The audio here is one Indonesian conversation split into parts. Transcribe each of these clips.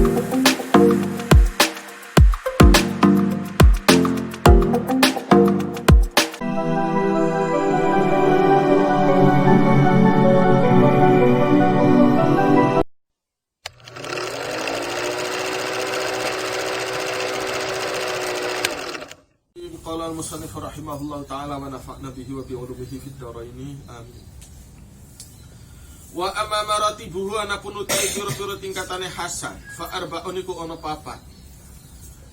Qala al-musannif rahimahullahu ta'ala wa nafa'na bihi wa bi'ulumihi fid dharaini amin. Wa amma maratibuhu anapun utai pira-pira tingkatane hasan fa arba'un iku ana papat.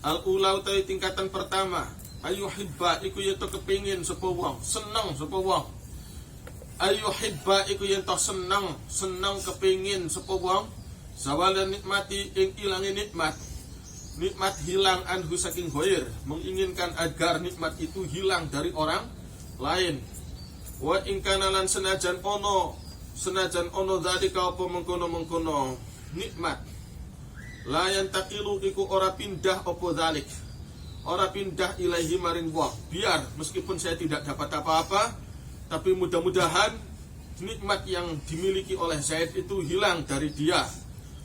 Al-ula utai tingkatan pertama ayyuhibba iku yen to kepengin sapa wong, seneng sapa wong. Ayyuhibba iku yen to seneng kepengin sapa wong zawalan nikmati ing ilange nikmat. Nikmat hilang anhu saking ghair, menginginkan agar nikmat itu hilang dari orang lain. Wa in kana lan senajan ono dzalika apa mengkono nikmat. La yantaqilu iku ora pindah apa dzalik. Ora pindah ilaihi maring wong. Biar meskipun saya tidak dapat apa-apa, tapi mudah-mudahan nikmat yang dimiliki oleh Zaid itu hilang dari dia.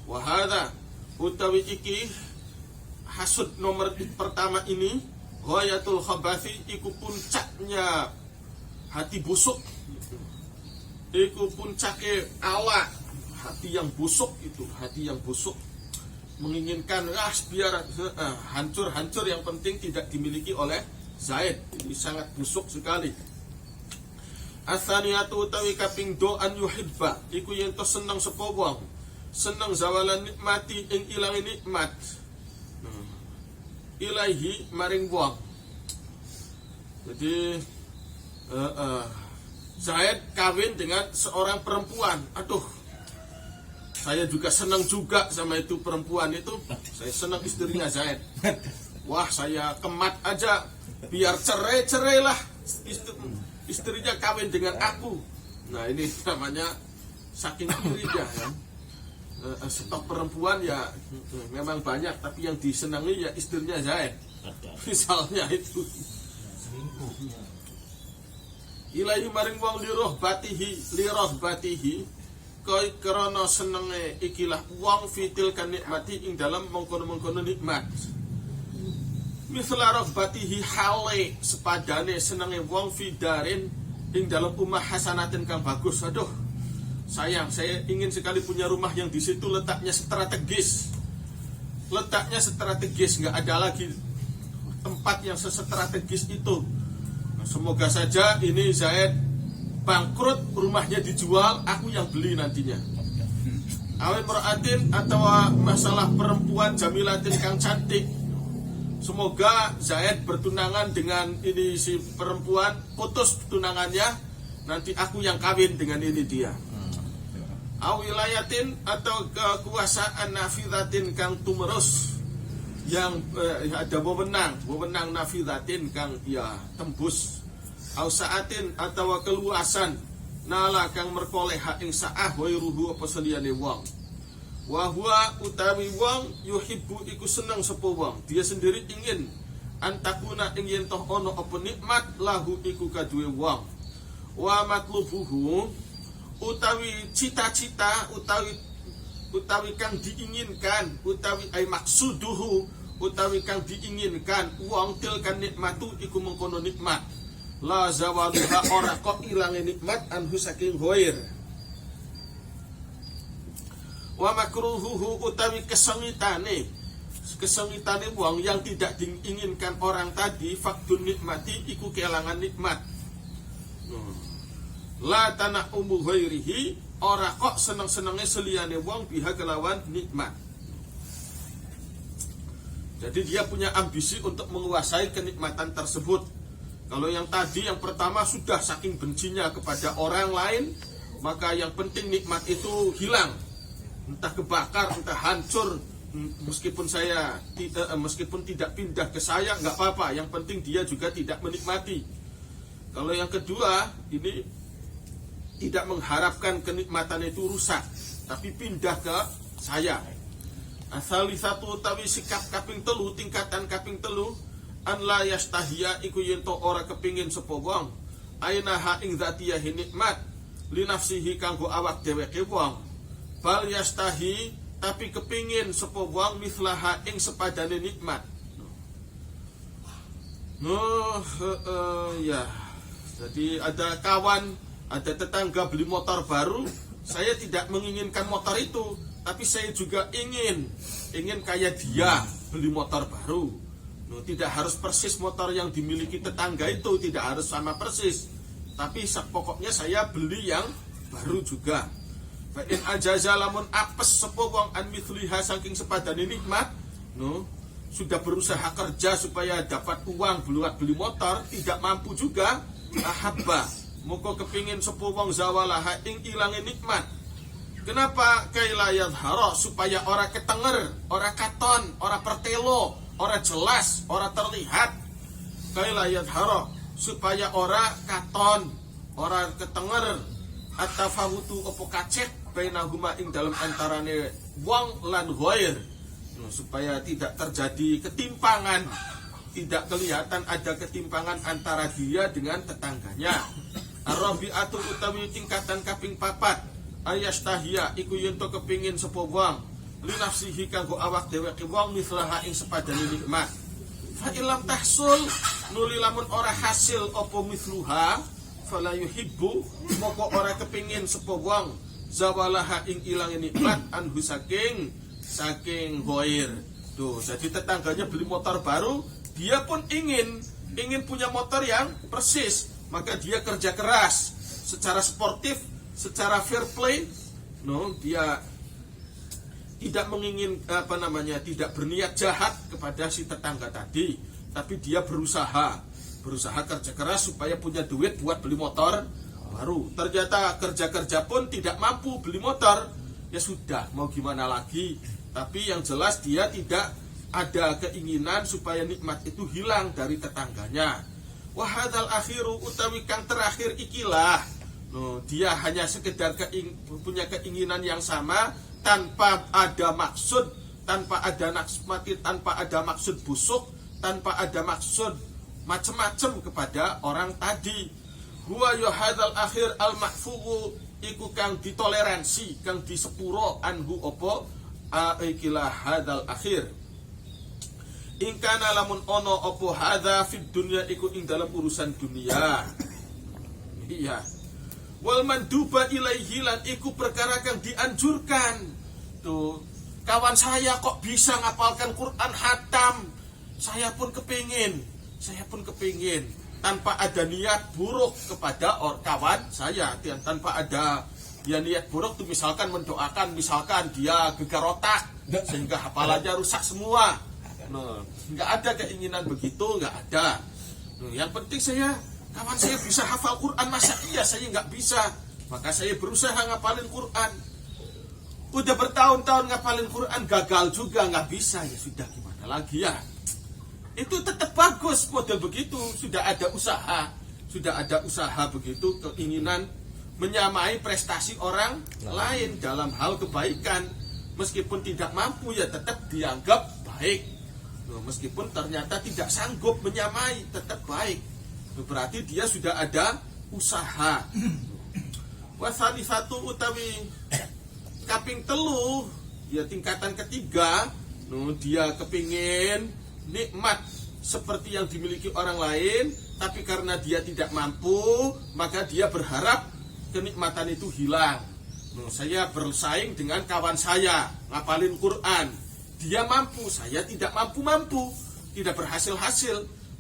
Wa hadza utawi iki hasud nomor pertama ini ghayatul khabathi iku puncaknya hati busuk, iku puncake awak hati yang busuk, itu hati yang busuk menginginkan biar hancur yang penting tidak dimiliki oleh Zaid. Ini sangat busuk sekali. Asaniyatu utawi kaping do an yuhibba iku yen to seneng sapa wong, seneng zawalan nikmati ing ilange nikmat ilaihi maring wong. Jadi Zaid kawin dengan seorang perempuan. Aduh, saya juga senang juga sama itu perempuan itu. Saya senang istrinya Zaid. Wah, saya kemat aja biar cerai-cerailah istrinya kawin dengan aku. Nah, ini namanya saking irinya ya. Stok perempuan ya memang banyak, tapi yang disenangi ya istrinya Zaid. Misalnya itu. Ilahi maring wong liroh batihi koi krana senenge ikilah wong fitil kan nikmati ing dalam mengkono-mengkono nikmat. Misla rohbatihi hale sepadane senenge wong fidarin ing dalam umah hasanatin kang bagus. Aduh, sayang, saya ingin sekali punya rumah yang di situ letaknya strategis. Nggak ada lagi tempat yang sestrategis itu. Nah, semoga saja ini Zaid bangkrut, rumahnya dijual, aku yang beli nantinya. Awin meratin atau masalah perempuan jamilatin kang cantik. Semoga Zaid bertunangan dengan ini si perempuan, putus tunangannya, nanti aku yang kawin dengan ini dia. Awilayatin atau kekuasaan nafidatin kang tumerus, yang ada wewenang nafidatin kang ya tembus. Ausaatin atau keluasan nala kang merkoleh ing saah wairuhu apa seliyane wong. Wa huwa utawi wong yuhibbu iku seneng sapa wong, dia sendiri ingin antakuna ing yen toh ono apa nikmat lahu iku kaduwe wong. Wa matlubuhu utawi cita-cita utawi kang diinginkan, utawi ay maksuduhu utawi kang diinginkan wong tilkan nikmatu iku mengkono nikmat. La zawaluha ora kok ilange nikmat anhu saking ghair. Wa makruhuhu utawi kesengitane wong yang tidak diinginkan orang tadi fakdun nikmati iku kelangan nikmat. La tanah umbu ghairihi ora kok seneng-senenge seliyane wong biha kelawan nikmat. Jadi dia punya ambisi untuk menguasai kenikmatan tersebut. Kalau yang tadi, yang pertama sudah saking bencinya kepada orang lain, maka yang penting nikmat itu hilang, entah kebakar, entah hancur. Meskipun tidak pindah ke saya, nggak apa-apa. Yang penting dia juga tidak menikmati. Kalau yang kedua, ini tidak mengharapkan kenikmatan itu rusak, tapi pindah ke saya. Asal satu utawi sikap kaping telu, tingkatan kaping telu. An la yastahia iku yen to ora kepingin sapa wong ainaha ing dzatiyahi nikmat li nafsihi kanggo awak dheweke wong bal yastahi tapi kepingin sapa wong mislaha ing sepadane nikmat. Ya. Jadi ada kawan, ada tetangga beli motor baru, saya tidak menginginkan motor itu, tapi saya juga ingin kayak dia beli motor baru. Tidak harus persis motor yang dimiliki tetangga itu, tidak harus sama persis, tapi pokoknya saya beli yang baru juga. Fa in ajaza lamun apes sapa wong an mithliha saking sepadane nikmat, sudah berusaha kerja supaya dapat uang buat beli motor, tidak mampu juga, ahabba moko kepingin sapa wong zawalaha ing ilange nikmat. Kenapa? Kaila yadhara, supaya ora ketenger, ora katon, ora pertelo, ora jelas, ora terlihat. Kaila yadhara, supaya ora katon, ora ketenger, atafawutu opo kacek bainahuma ing dalam antarane wong lan ghair, supaya tidak terjadi ketimpangan, tidak kelihatan ada ketimpangan antara dia dengan tetangganya. Ar-rabi'atu utawi tingkatan kaping papat, ayastahia iku yen to kepingin sapa wong li nafsihi kanggo awak dheweke wong mislaha ing sepadane nikmat. Fa ilam tahsul, nuli lamun ora hasil apa misluha, fala yuhibbu moko ora kepingin sapa wong zawalaha ing ilange nikmat anhu saking ghair. Tuh, jadi tetangganya beli motor baru, dia pun ingin punya motor yang persis, maka dia kerja keras secara sportif, secara fair play. Dia tidak tidak berniat jahat kepada si tetangga tadi, tapi dia berusaha kerja keras supaya punya duit buat beli motor baru. Ternyata kerja pun tidak mampu beli motor, ya sudah, mau gimana lagi. Tapi yang jelas dia tidak ada keinginan supaya nikmat itu hilang dari tetangganya. Wahadal akhiru utawi kang terakhir ikilah, dia hanya sekedar punya keinginan yang sama, tanpa ada maksud, tanpa ada maksud busuk, tanpa ada maksud macam-macam kepada orang tadi. Huwa yuhadal akhir al mahfuwu iku kang ditoleransi, kang disepuro anhu opo ikilah hadal akhir. Ingkana lamun ono opo hadha fid dunya iku ing dalam urusan dunia. Iya. Wal manduba ilaihi lan iku perkara kang dianjurkan. Tuh, kawan saya kok bisa ngapalkan Quran hatam. Saya pun kepingin tanpa ada niat buruk kepada kawan saya, tanpa ada niat buruk tuh, misalkan mendoakan, misalkan dia gegar otak sehingga hafalannya rusak semua. Nggak ada keinginan begitu, nggak ada. Yang penting kawan saya bisa hafal Quran, masa iya saya nggak bisa? Maka saya berusaha ngapalin Quran. Udah bertahun-tahun ngapalin Quran, gagal juga, nggak bisa. Ya sudah, gimana lagi ya? Itu tetap bagus model begitu. Sudah ada usaha begitu, keinginan menyamai prestasi orang lain dalam hal kebaikan. Meskipun tidak mampu, ya tetap dianggap baik. Meskipun ternyata tidak sanggup menyamai, tetap baik. Berarti dia sudah ada usaha. Wasali satu utawi kaping telu, ya tingkatan ketiga, dia kepingin nikmat seperti yang dimiliki orang lain, tapi karena dia tidak mampu, maka dia berharap kenikmatan itu hilang. Saya bersaing dengan kawan saya ngapalin Quran, dia mampu, saya tidak mampu, tidak berhasil,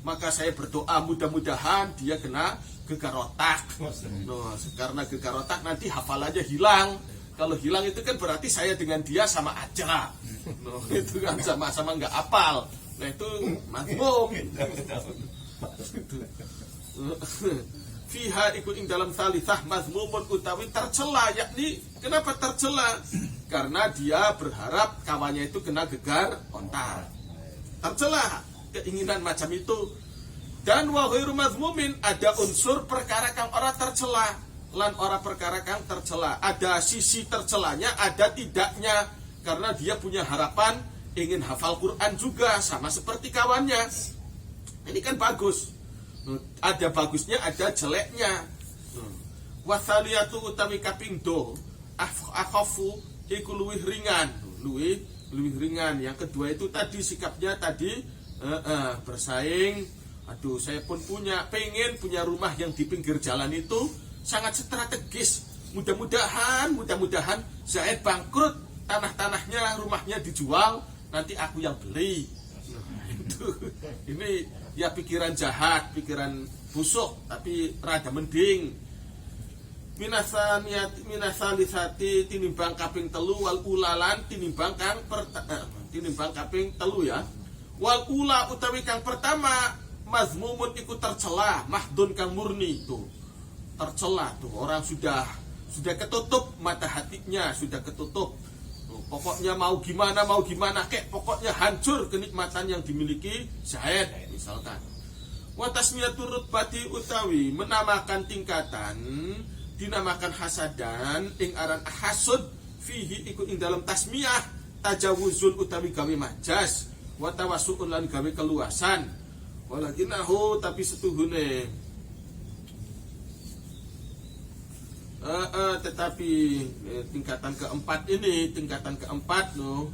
maka saya berdoa mudah-mudahan dia kena gegar otak. Karena gegar otak nanti hafalannya hilang. Kalau hilang itu kan berarti saya dengan dia sama aja. Itu kan sama-sama nggak hafal. Nah itu mazmum. Fiha ikut ing dalam thalithah mazmumun utawi tercela, yakni kenapa tercela? Karena dia berharap kawannya itu kena gegar otak. Tercela keinginan macam itu. Dan wa ghairu mazmumin, ada unsur perkara kang ora tercela, lan ora perkara kang tercela. Ada sisi tercelanya, ada tidaknya, karena dia punya harapan ingin hafal Quran juga sama seperti kawannya. Ini kan bagus. Ada bagusnya, ada jeleknya. Wasaliyatu utawi kaping do akhafu iku luwih ringan. lebih ringan. Yang kedua itu tadi sikapnya tadi bersaing. Aduh, saya pun pengen punya rumah yang di pinggir jalan itu sangat strategis. Mudah-mudahan Zaid bangkrut, tanahnya rumahnya dijual, nanti aku yang beli. Nah, itu ini ya pikiran jahat, pikiran busuk, tapi rada mending. Minasalisati tinimbang kaping telu wal ulalan tinimbang kaping telu ya. Wal ula utawi kang pertama mazmumun iku tercela, mahdun kang murni itu. Tercela tuh orang sudah ketutup mata hatinya, sudah ketutup. Pokoknya mau gimana pokoknya hancur kenikmatan yang dimiliki Zaid misalkan. Wa tasmiyatur rutbati utawi menamakan tingkatan, dinamakan hasadan ing aran hasud fihi iku ing dalam tasmiyah tajawuzun utawi gawe majas wa tawassu'un lan gawe keluasan. Walakinahu tapi setuhune tetapi tingkatan keempat no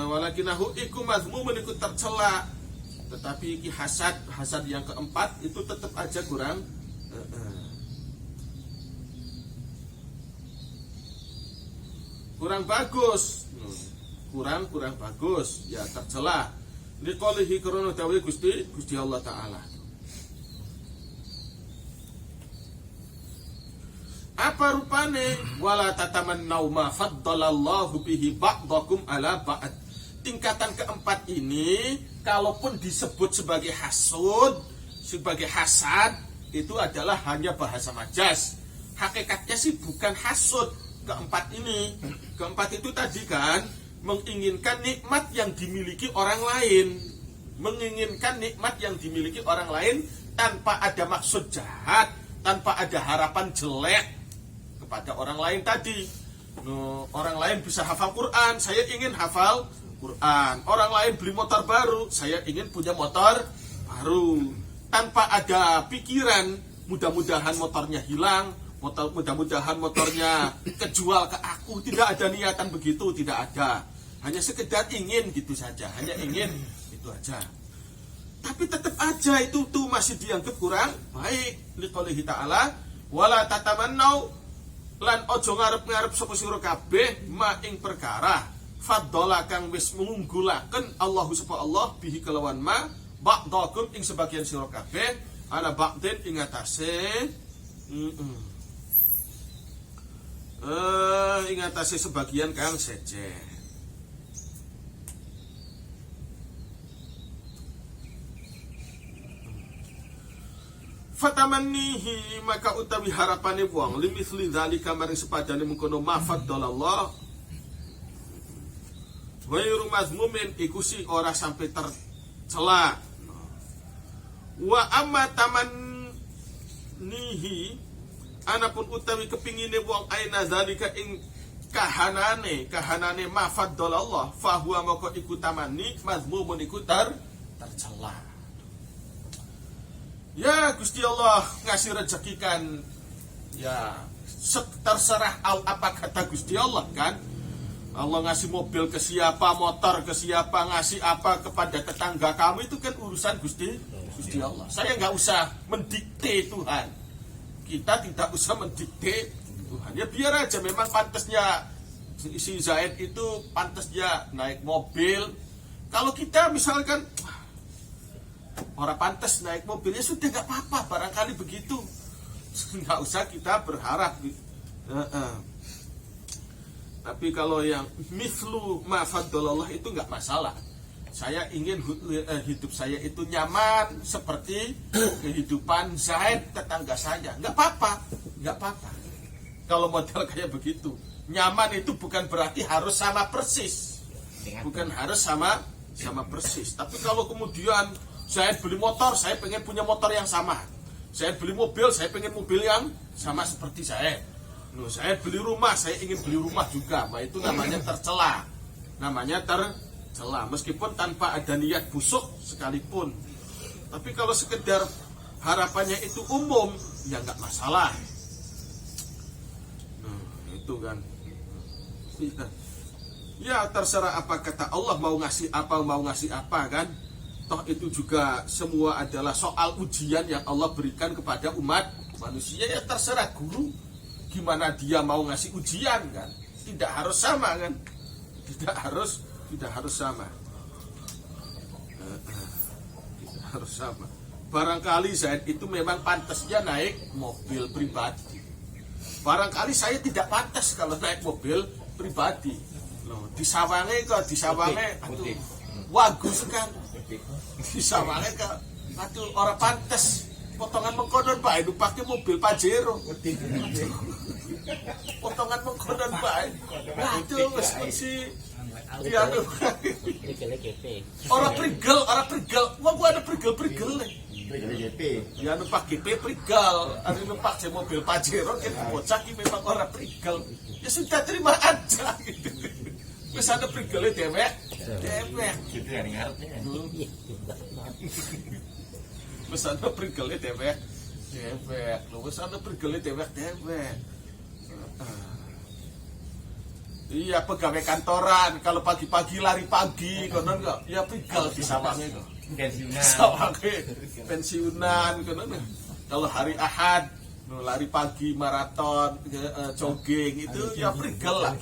walakinahu iku mazmumun iku tercela, tetapi iki hasad yang keempat itu tetap aja kurang bagus, kurang bagus ya, tercela. Liqalihi karena dawuh Gusti Allah Ta'ala. Apa rupane wala tatamannau ma faddalallahu bihi ba'dakum ala ba'd. Tingkatan keempat ini kalaupun disebut sebagai hasud, sebagai hasad, itu adalah hanya bahasa majas. Hakikatnya sih bukan hasud. Keempat itu tadi kan menginginkan nikmat yang dimiliki orang lain, tanpa ada maksud jahat, tanpa ada harapan jelek kepada orang lain tadi. Orang lain bisa hafal Quran, saya ingin hafal Quran. Orang lain beli motor baru, saya ingin punya motor baru, tanpa ada pikiran mudah-mudahan motornya hilang, mudah-mudahan motornya kejual ke aku. Tidak ada niatan begitu, tidak ada. Hanya sekedar ingin gitu saja, hanya ingin itu aja. Tapi tetap aja itu tuh masih dianggap kurang baik. Liqaulihi ta'ala wala tatamannau lan ojo ngarep-ngarep sapa sira kabeh ma ing perkara faddala kang wis mengunggulaken Allahu sapa Allah bihi kelawan ma ba'dakum ing sebagian sira kabeh ana ba'din ing atase ingatasi sebagian kang seje. Fatamannihi maka utawi harapane wong limithli dzalika maring sepadane mengkono mafaddalallah ghairu mazmumin iku si ora sampai tercela. Wa amma tamannihi anapun utawi kepingine wong aina zalika ing kahanane mafaddalallah fahuwa maka iku tamanni mazmumun iku tercela. Ya Gusti Allah ngasih rezeki kan ya terserah apa kata Gusti Allah kan. Allah ngasih mobil ke siapa, motor ke siapa, ngasih apa kepada tetangga kamu, itu kan urusan Gusti Allah. Saya nggak usah mendikte Tuhan. Kita tidak usah mendikte Tuhan. Ya biar aja, memang pantasnya si Zaid itu pantasnya naik mobil. Kalau kita misalkan orang pantas naik mobil, ya sudah nggak apa-apa, barangkali begitu. Nggak usah kita berharap. Tapi kalau yang mithlu ma faddalallah itu nggak masalah. Saya ingin hidup saya itu nyaman seperti kehidupan Zaid tetangga saya. Nggak apa-apa. Kalau model kayak begitu, nyaman itu bukan berarti harus sama persis. Bukan harus sama persis. Tapi kalau kemudian Zaid beli motor, saya pengen punya motor yang sama. Zaid beli mobil, saya pengen mobil yang sama seperti Zaid. Saya beli rumah, saya ingin beli rumah juga. Nah, itu namanya tercela. Meskipun tanpa ada niat busuk sekalipun. Tapi kalau sekedar harapannya itu umum, ya nggak masalah. Itu kan. Ya terserah apa kata Allah, mau ngasih apa kan. Toh itu juga semua adalah soal ujian yang Allah berikan kepada umat manusia. Ya terserah guru gimana dia mau ngasih ujian kan. Tidak harus sama kan. Tidak harus sama. Tidak harus sama. Barangkali Zaid itu memang pantasnya naik mobil pribadi. Barangkali saya tidak pantas kalau naik mobil pribadi. Loh, disawange aduh, bagus kan. Disawange aduh, orang pantas. Potongan mengkonon bae nu pakai mobil Pajero. Potongan mengkonon bae. Aduh, wis mesti dia aduh. Orang prigel. Wah, gua ada prigel. Ya numpak GP prigel, ada numpak mobil Pajero kan bocah ki memang orang prigel. Ya sudah terima aja gitu. Wis ada prigele dewek. Gitu ya ngarepnya. Wis ana prigele dewek. Lho wis ana prigele dewek. Iya, pegawai kantoran kalau pagi-pagi lari pagi konon kok. Ya prigel di sawange kok. Pensiunan konon. Kalau hari Ahad lari pagi maraton, jogging itu ya prigel lah.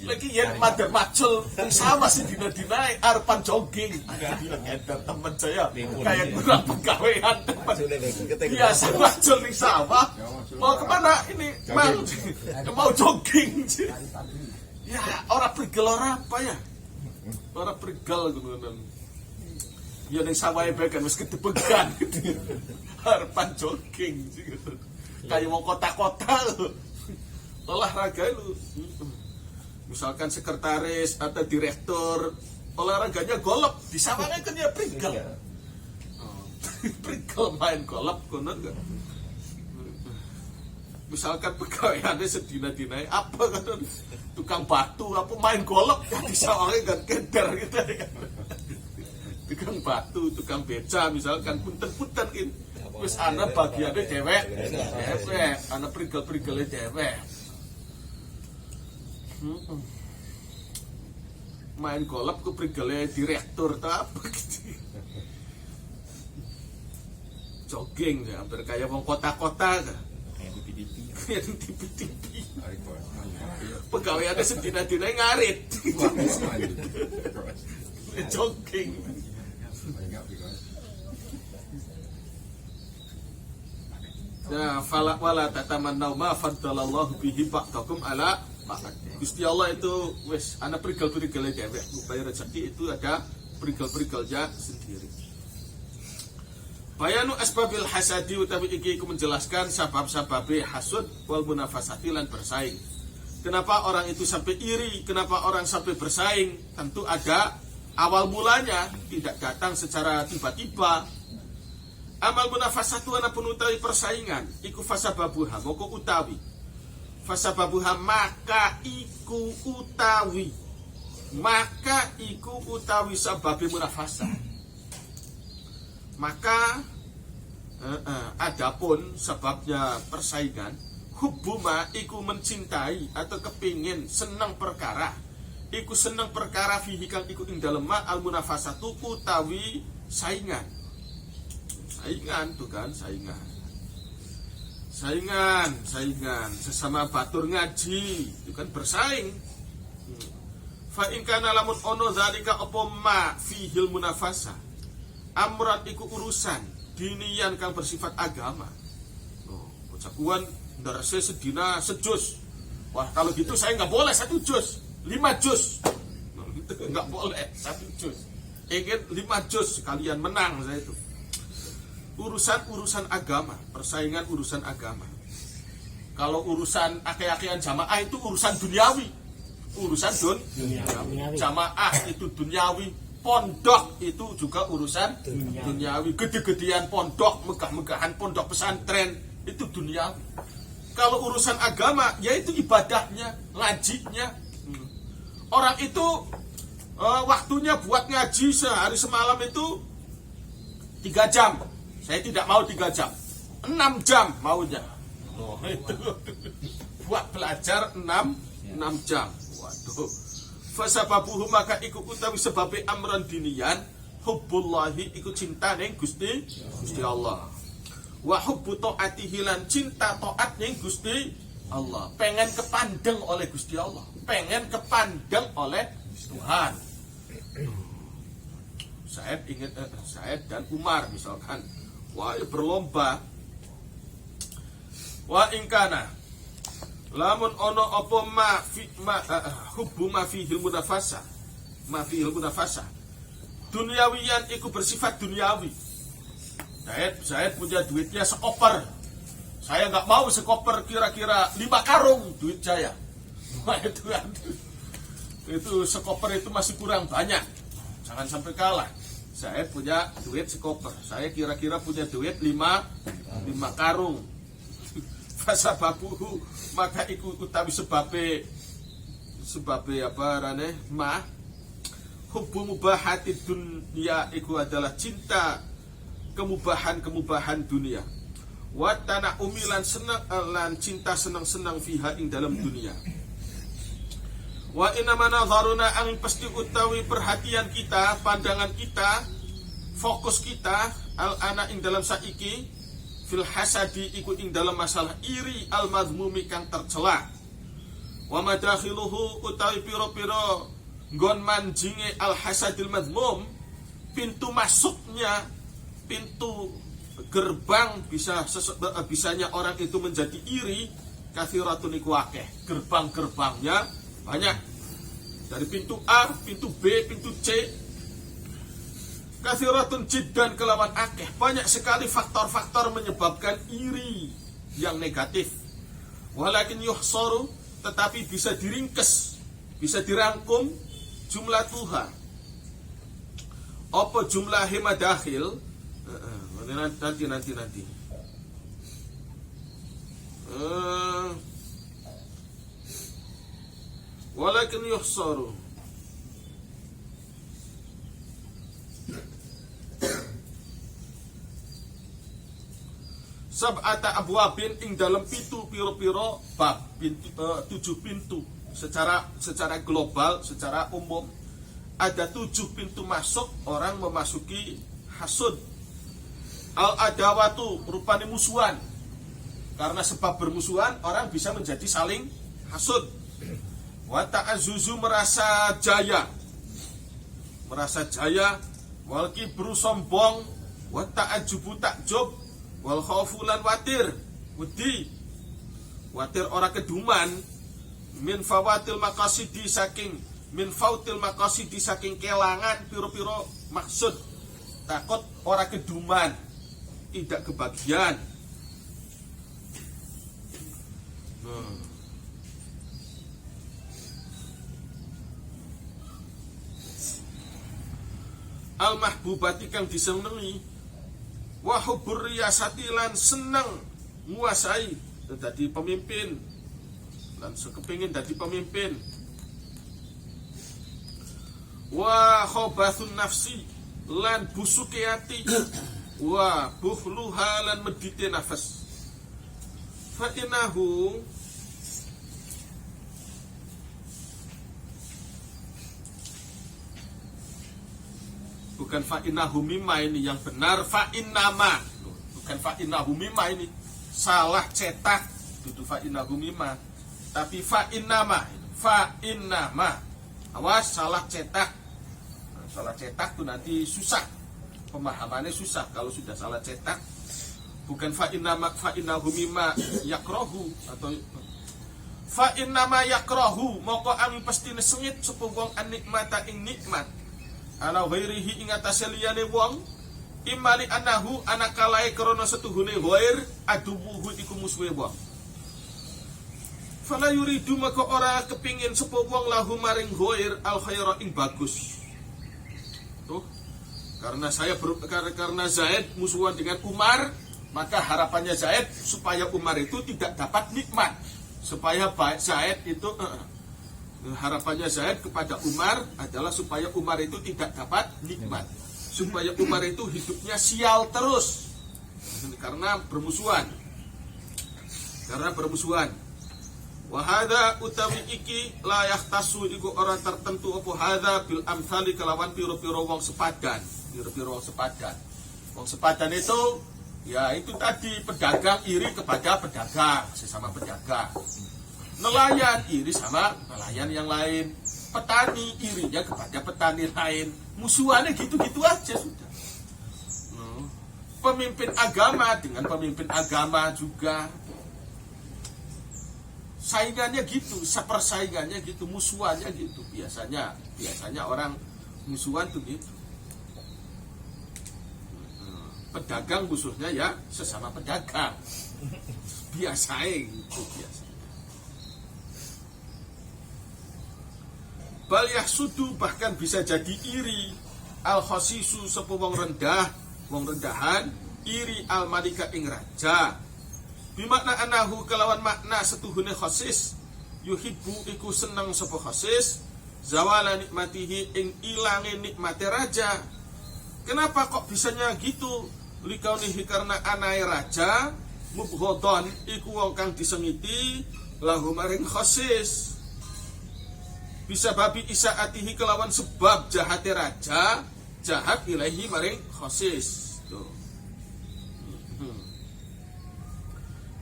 Lagi ya madar macul sama sih dina arepan jogging. Ada teman saya kayak kurang pegawaian teman. Biasa macul di sawah. Mau kemana ini? Mau jogging. Ya orang prigel orang apa ya? Orang prigel gitu. Ya ning sawah kan wis kedebegan. Arepan jogging gitu. Kayak mau kota-kota olahraga lu. Misalkan sekretaris atau direktur olahraganya golf, di sawangan kan ya prigel. Prigel main golf konon enggak. Misalkan pegawaiannya sedina-dinai apa kan tukang batu apa main golf ya di sawangan kan keder gitu kan. Tukang batu, tukang beca misalkan punten-punten kan. Wis ana bagiannya dewek. Ana prigel-prigele dewek. Main golf ke prigele direktur tak apa gitu. Jogging ya, hampir kayak wong kota-kota kan. Kayak di TV. Pegawaiannya sedina-dina ngarit. Jogging. Ya fala wala tatamannau ma faddalallahu bihi ba'dakum ala Gusti Allah itu wes anak prigel-prigel dewek upaya rezeki itu ada prigel-prigelnya sendiri. Bayanu asbabil hasadi utawi iki ku menjelaskan sebab-sababe hasud wal munafasati lan bersaing. Kenapa orang itu sampai iri? Kenapa orang sampai bersaing? Tentu ada awal mulanya, tidak datang secara tiba-tiba. Amal munafasatu ana pun utawi persaingan iku fasababuha moko utawi fasababuha maka iku utawi sababe munafasah. Maka adapun sebabnya persaingan hubuma iku mencintai atau kepingin senang perkara fihi kang iku ing dalem al munafasatu utawi saingan tuh kan saingan sesama batur ngaji itu kan bersaing. Fa in kana lamun ono zalika apa ma fihil munafasa amran iku urusan dinian kang bersifat agama. Bocah kuan ndarse sedina sejus. Wah kalau gitu saya nggak boleh 1 jus 5 jus nggak boleh 1 jus, ingin 5 jus kalian menang saya itu. Urusan agama, persaingan urusan agama. Kalau urusan aki-akian jamaah itu urusan duniawi. Jamaah itu duniawi, pondok itu juga urusan duniawi. Gede-gedean pondok, megah-megahan pondok pesantren itu duniawi. Kalau urusan agama, yaitu ibadahnya, ngajinya. Orang itu waktunya buat ngaji sehari semalam itu 3 jam. Saya tidak mau 3 jam, 6 jam maunya. Itu buat belajar 6 jam. Waduh, Fasababuhu maka iku utawi sebabe amran dinian hubbullahi iku cinta ning Gusti Allah. Wa hubbu taatihi lan cinta taat ning Gusti Allah. Pengen kepandeng oleh Gusti Allah, pengen kepandeng oleh Tuhan. Said dan Umar misalkan, wah berlomba. Wa ingkana lamun ono apa hubbu ma fihil munafasa. Duniawiyan iku bersifat duniawi. Saya punya duitnya sekoper. Saya nggak mau sekoper kira-kira 5 karung duit saya. Wah itu sekoper itu masih kurang banyak. Jangan sampai kalah. Saya punya duit sekoper. Saya kira-kira punya duit 5 karung. Fasababuhu maka iku utawi sebabe apa rane ma hubbu mubahati dunia iku adalah cinta kemubahan dunia. Wa tanah umilan senang lan cinta senang-senang fiha ing dalam dunia. Wa inna manadharuna angin pasti utawi perhatian kita, pandangan kita, fokus kita al-ana ing dalam saiki fil hasadi iku ing dalam masalah iri al madhmumi kang tercela. Wa madakhiluhu utawi piro-piro nggon manjinge al hasadil madhmum, pintu masuknya, pintu gerbang bisanya orang itu menjadi iri kathiratun iku akeh. Gerbang-gerbangnya banyak. Dari pintu A, pintu B, pintu C. Kathiratun jiddan kelawan akeh. Banyak sekali faktor-faktor menyebabkan iri yang negatif. Walakin yuhsaru, tetapi bisa diringkes, bisa dirangkum jumlah Tuhan. Apa jumlah madakhil? Nanti. Walakin yuhsaru. Sab'ata abwabin ing dalam piro-piro bab, 7 pintu secara global, secara umum ada 7 pintu masuk orang memasuki hasud. Al-adawatu rupanya musuhan. Karena sebab bermusuhan orang bisa menjadi saling hasud. Wa ta'azuzu merasa jaya. Wal kibru sombong. Wa ta'ajubu takjub. Wal khawfulan watir. Wedi. Watir orang keduman. Min fautil maqasidi saking kelangan piro-piro maksud. Takut orang keduman, tidak kebagian. Al-mahbubati kang disenengi, wa hubbur riyasati lan seneng nguasai dadi pemimpin, lan sekepingin dadi pemimpin. Wa khobathun nafsi lan busuke ati, wa buhluha lan medite nafas. Fa innahu bukan fa'innahu mimma ini yang benar, fa'innama. Bukan fa'innahu mimma ini salah cetak, itu fa'innahu mimma, tapi fa'innama. Awas, salah cetak. Nah, salah cetak itu nanti susah, pemahamannya susah kalau sudah salah cetak. Bukan fa'innahu mimma yakrohu, atau fa'innama yakrohu moko ami pasti nesengit sapa wong anikmata ing nikmat ala ghairihi ing atase liyane wong imali anahu anakalae krana setuhune ghair adubuhu iku musuhe wong. Fala yuridu maka ora kepingin sapa wong lahu maring ghair al khaira ing bagus. Tuh, karena Zaid musuhan dengan Umar, maka harapannya Zaid supaya Umar itu tidak dapat nikmat, supaya Zaid itu harapannya Zaid kepada Umar adalah supaya Umar itu tidak dapat nikmat, supaya Umar itu hidupnya sial terus karena bermusuhan. Wa hadza utawi iki la yahtasu iku ora tertentu apa hadza bil amsali kelawan piro-piro wong sepadan. Piro-piro wong sepadan. Wong sepadan itu ya itu tadi pedagang iri kepada pedagang, sesama pedagang. Nelayan iri sama nelayan yang lain. Petani irinya kepada petani lain. Musuhannya gitu-gitu aja sudah. Pemimpin agama dengan pemimpin agama juga saingannya gitu, persaingannya gitu, musuhannya gitu. Biasanya orang musuhan tuh gitu. Pedagang musuhnya ya sesama pedagang. Biasanya gitu, biasanya. Bal yahsudu bahkan bisa jadi iri al khosisu sepo wong rendah, wong rendahan iri al malika ing raja. Bimakna anahu kelawan makna setuhune khosis yuhibbu iku seneng sapa khosis zawala nikmatihi ing ilange nikmate raja. Kenapa kok bisanya gitu? Likaunihi karena anae raja mubghadon iku wong kang disengiti lahu maring khosis. Bisa babi isaatihi kelawan sebab jahate raja jahat ilahi maring khosis. Tuh.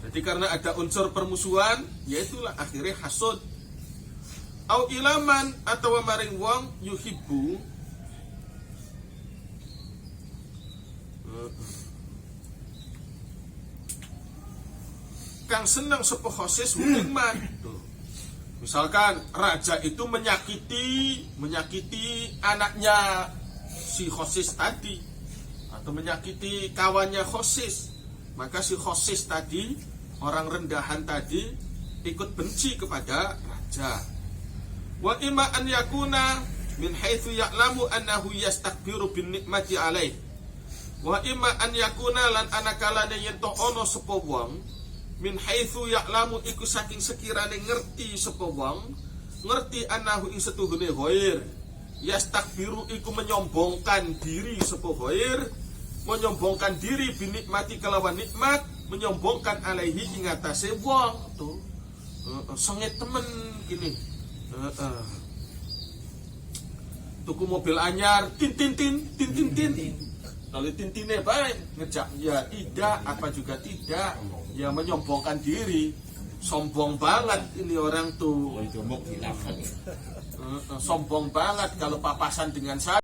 Jadi karena ada unsur permusuhan, yaitulah akhirnya hasud. Au ilaman atau maring wong yuhibbu kang senang sapa khosis iman. Misalkan raja itu menyakiti anaknya si khosis tadi atau menyakiti kawannya khosis, maka si khosis tadi, orang rendahan tadi ikut benci kepada raja. Wa imma an yakuna min haitsu ya'lamu annahu yastakbiru bin nikmati alaih. Wa imma an yakuna lan anakalane yen to ono sapa wong min haitsu ya'lamu iku saking sekirane ngerti sapa wong, ngerti annahu ing setuhune ghair. Yastakbiru iku menyombongkan diri sapa ghair, menyombongkan diri bin nikmati kelawan nikmat, menyombongkan alaihi ing atase wong tuh. Sengit temen gini. Tuku mobil anyar, tin. Kalau tintine baik, ngejak ya tidak, apa juga tidak, ya menyombongkan diri, sombong banget ini orang tuh. Sombong banget kalau papasan dengan saya.